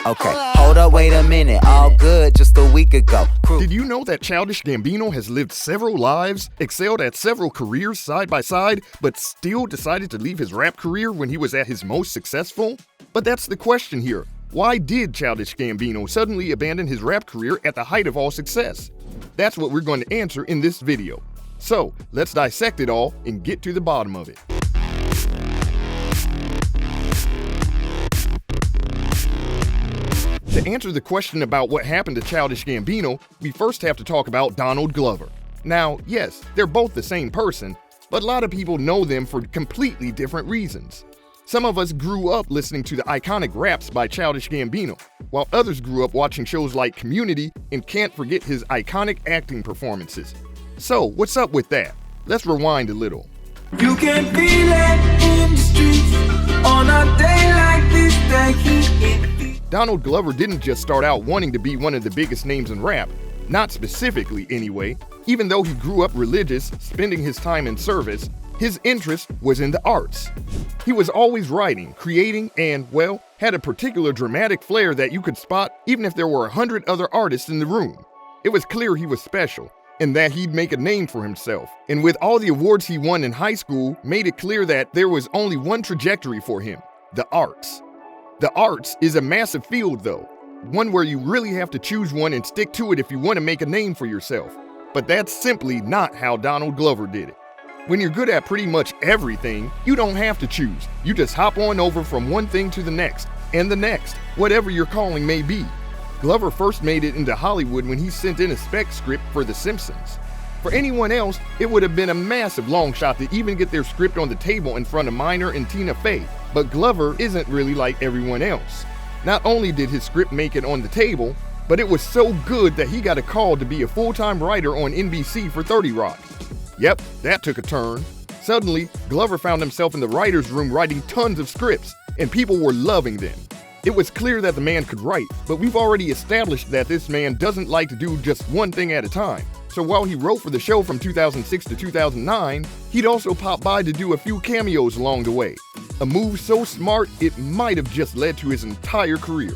Okay, hold up, wait a minute, all good just a week ago. Did you know that Childish Gambino has lived several lives, excelled at several careers side by side, but still decided to leave his rap career when he was at his most successful? But that's the question here. Why did Childish Gambino suddenly abandon his rap career at the height of all success? That's what we're going to answer in this video. So, let's dissect it all and get to the bottom of it. To answer the question about what happened to Childish Gambino, we first have to talk about Donald Glover. Now, yes, they're both the same person, but a lot of people know them for completely different reasons. Some of us grew up listening to the iconic raps by Childish Gambino, while others grew up watching shows like Community and can't forget his iconic acting performances. So, what's up with that? Let's rewind a little. You can feel it in the streets on a day like this, the heat. Donald Glover didn't just start out wanting to be one of the biggest names in rap, not specifically anyway. Even though he grew up religious, spending his time in service, his interest was in the arts. He was always writing, creating, and, well, had a particular dramatic flair that you could spot even if there were 100 other artists in the room. It was clear he was special, and that he'd make a name for himself. And with all the awards he won in high school, made it clear that there was only one trajectory for him: the arts. The arts is a massive field though, one where you really have to choose one and stick to it if you want to make a name for yourself. But that's simply not how Donald Glover did it. When you're good at pretty much everything, you don't have to choose. You just hop on over from one thing to the next, and the next, whatever your calling may be. Glover first made it into Hollywood when he sent in a spec script for The Simpsons. For anyone else, it would have been a massive long shot to even get their script on the table in front of Minor and Tina Fey. But Glover isn't really like everyone else. Not only did his script make it on the table, but it was so good that he got a call to be a full-time writer on NBC for 30 Rock. Yep, that took a turn. Suddenly, Glover found himself in the writer's room writing tons of scripts, and people were loving them. It was clear that the man could write, but we've already established that this man doesn't like to do just one thing at a time. So while he wrote for the show from 2006 to 2009, he'd also pop by to do a few cameos along the way. A move so smart, it might have just led to his entire career.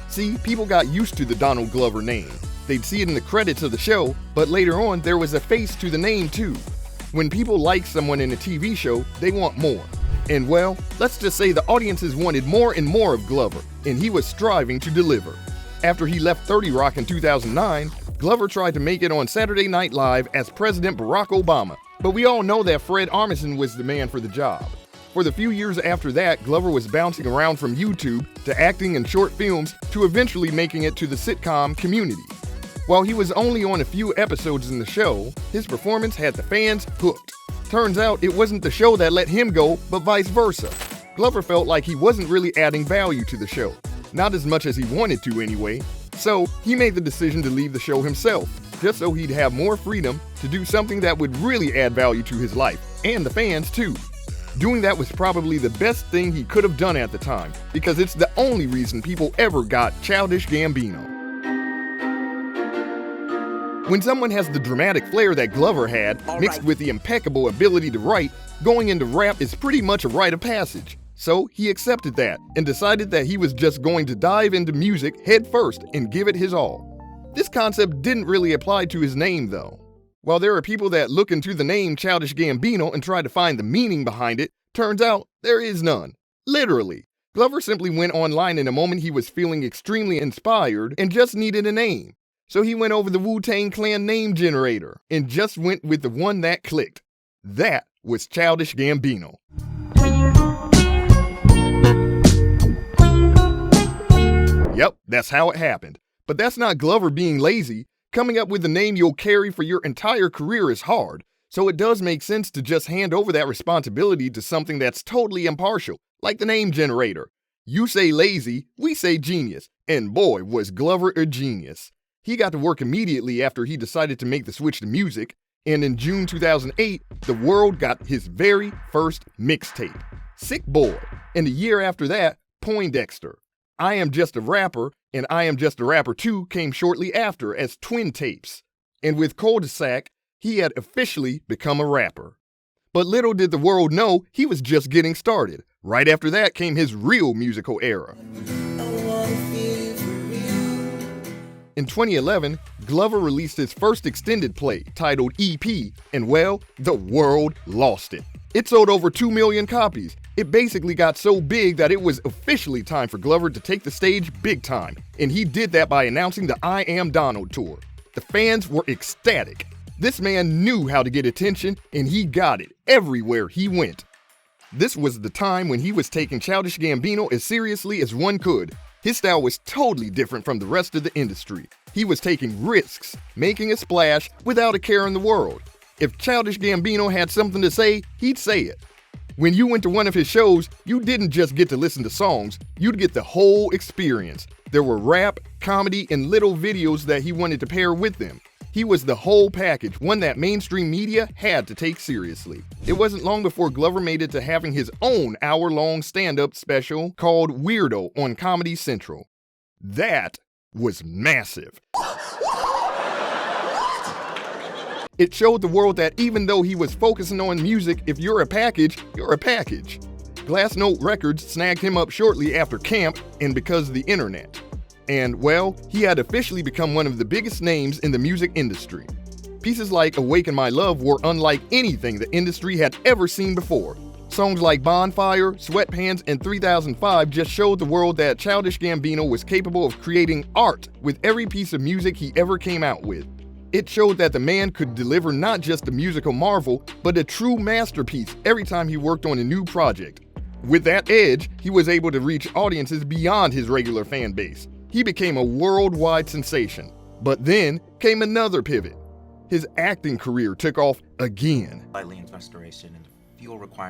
See, people got used to the Donald Glover name. They'd see it in the credits of the show, but later on there was a face to the name too. When people like someone in a TV show, they want more. And well, let's just say the audiences wanted more and more of Glover, and he was striving to deliver. After he left 30 Rock in 2009, Glover tried to make it on Saturday Night Live as President Barack Obama, but we all know that Fred Armisen was the man for the job. For the few years after that, Glover was bouncing around from YouTube to acting in short films to eventually making it to the sitcom Community. While he was only on a few episodes in the show, his performance had the fans hooked. Turns out it wasn't the show that let him go, but vice versa. Glover felt like he wasn't really adding value to the show, not as much as he wanted to anyway. So he made the decision to leave the show himself, just so he'd have more freedom to do something that would really add value to his life, and the fans too. Doing that was probably the best thing he could have done at the time, because it's the only reason people ever got Childish Gambino. When someone has the dramatic flair that Glover had, mixed with the impeccable ability to write, going into rap is pretty much a rite of passage. So he accepted that and decided that he was just going to dive into music head first and give it his all. This concept didn't really apply to his name though. While there are people that look into the name Childish Gambino and try to find the meaning behind it, turns out there is none. Literally. Glover simply went online in a moment he was feeling extremely inspired and just needed a name. So he went over the Wu-Tang Clan name generator and just went with the one that clicked. That was Childish Gambino. Yep, that's how it happened. But that's not Glover being lazy. Coming up with a name you'll carry for your entire career is hard, so it does make sense to just hand over that responsibility to something that's totally impartial, like the name generator. You say lazy, we say genius, and boy was Glover a genius. He got to work immediately after he decided to make the switch to music, and in June 2008, the world got his very first mixtape, Sick Boy, and a year after that, Poindexter. I Am Just a Rapper and I Am Just a Rapper 2 came shortly after as twin tapes. And with Cul-de-sac, he had officially become a rapper. But little did the world know he was just getting started. Right after that came his real musical era. In 2011, Glover released his first extended play, titled EP, and well, the world lost it. It sold over 2 million copies. It basically got so big that it was officially time for Glover to take the stage big time, and he did that by announcing the I Am Donald tour. The fans were ecstatic. This man knew how to get attention, and he got it everywhere he went. This was the time when he was taking Childish Gambino as seriously as one could. His style was totally different from the rest of the industry. He was taking risks, making a splash without a care in the world. If Childish Gambino had something to say, he'd say it. When you went to one of his shows, you didn't just get to listen to songs, you'd get the whole experience. There were rap, comedy, and little videos that he wanted to pair with them. He was the whole package, one that mainstream media had to take seriously. It wasn't long before Glover made it to having his own hour-long stand-up special called Weirdo on Comedy Central. That was massive. It showed the world that even though he was focusing on music, if you're a package, you're a package. Glass Note Records snagged him up shortly after Camp and because of the internet. And, well, he had officially become one of the biggest names in the music industry. Pieces like Awaken My Love were unlike anything the industry had ever seen before. Songs like Bonfire, Sweatpants, and 3005 just showed the world that Childish Gambino was capable of creating art with every piece of music he ever came out with. It showed that the man could deliver not just a musical marvel, but a true masterpiece every time he worked on a new project. With that edge, he was able to reach audiences beyond his regular fan base. He became a worldwide sensation. But then came another pivot. His acting career took off again.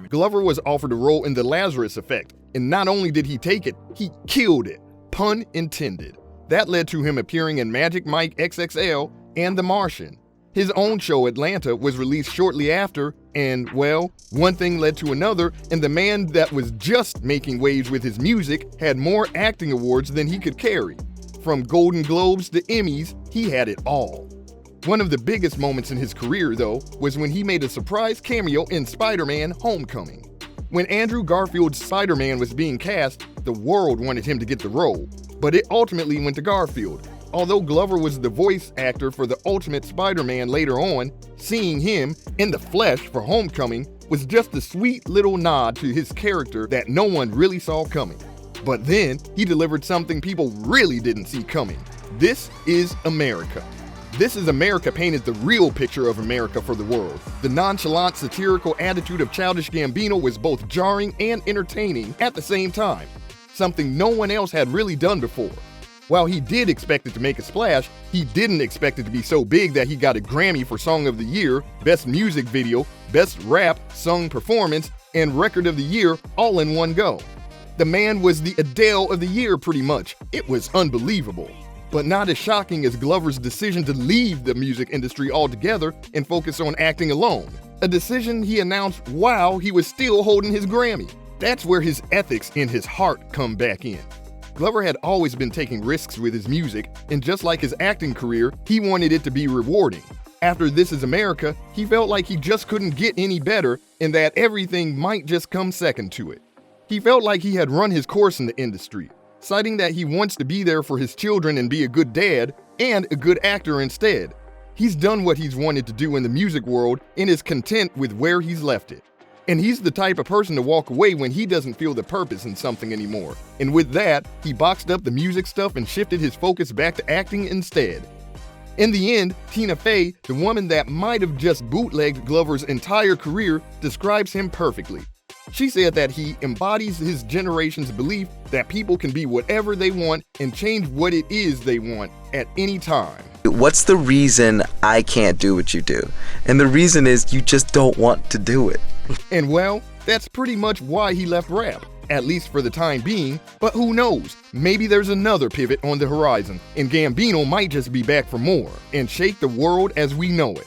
Glover was offered a role in The Lazarus Effect, and not only did he take it, he killed it. Pun intended. That led to him appearing in Magic Mike XXL and The Martian. His own show, Atlanta, was released shortly after, and, well, one thing led to another, and the man that was just making waves with his music had more acting awards than he could carry. From Golden Globes to Emmys, he had it all. One of the biggest moments in his career, though, was when he made a surprise cameo in Spider-Man: Homecoming. When Andrew Garfield's Spider-Man was being cast, the world wanted him to get the role, but it ultimately went to Garfield. Although Glover was the voice actor for the Ultimate Spider-Man later on, seeing him in the flesh for Homecoming was just a sweet little nod to his character that no one really saw coming. But then, he delivered something people really didn't see coming. This is America. This is America painted the real picture of America for the world. The nonchalant, satirical attitude of Childish Gambino was both jarring and entertaining at the same time, something no one else had really done before. While he did expect it to make a splash, he didn't expect it to be so big that he got a Grammy for Song of the Year, Best Music Video, Best Rap, Sung Performance, and Record of the Year all in one go. The man was the Adele of the year pretty much. It was unbelievable. But not as shocking as Glover's decision to leave the music industry altogether and focus on acting alone. A decision he announced while he was still holding his Grammy. That's where his ethics and his heart come back in. Glover had always been taking risks with his music, and just like his acting career, he wanted it to be rewarding. After This Is America, he felt like he just couldn't get any better and that everything might just come second to it. He felt like he had run his course in the industry, citing that he wants to be there for his children and be a good dad and a good actor instead. He's done what he's wanted to do in the music world and is content with where he's left it. And he's the type of person to walk away when he doesn't feel the purpose in something anymore. And with that, he boxed up the music stuff and shifted his focus back to acting instead. In the end, Tina Fey, the woman that might have just bootlegged Glover's entire career, describes him perfectly. She said that he embodies his generation's belief that people can be whatever they want and change what it is they want at any time. What's the reason I can't do what you do? And the reason is you just don't want to do it. And well, that's pretty much why he left rap, at least for the time being, but who knows, maybe there's another pivot on the horizon, and Gambino might just be back for more, and shake the world as we know it.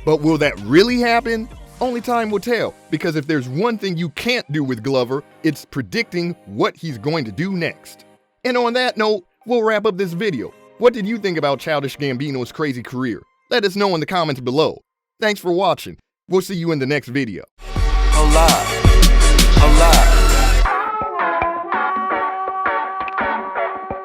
But will that really happen? Only time will tell, because if there's one thing you can't do with Glover, it's predicting what he's going to do next. And on that note, we'll wrap up this video. What did you think about Childish Gambino's crazy career? Let us know in the comments below. Thanks for watching. We'll see you in the next video. Hold up.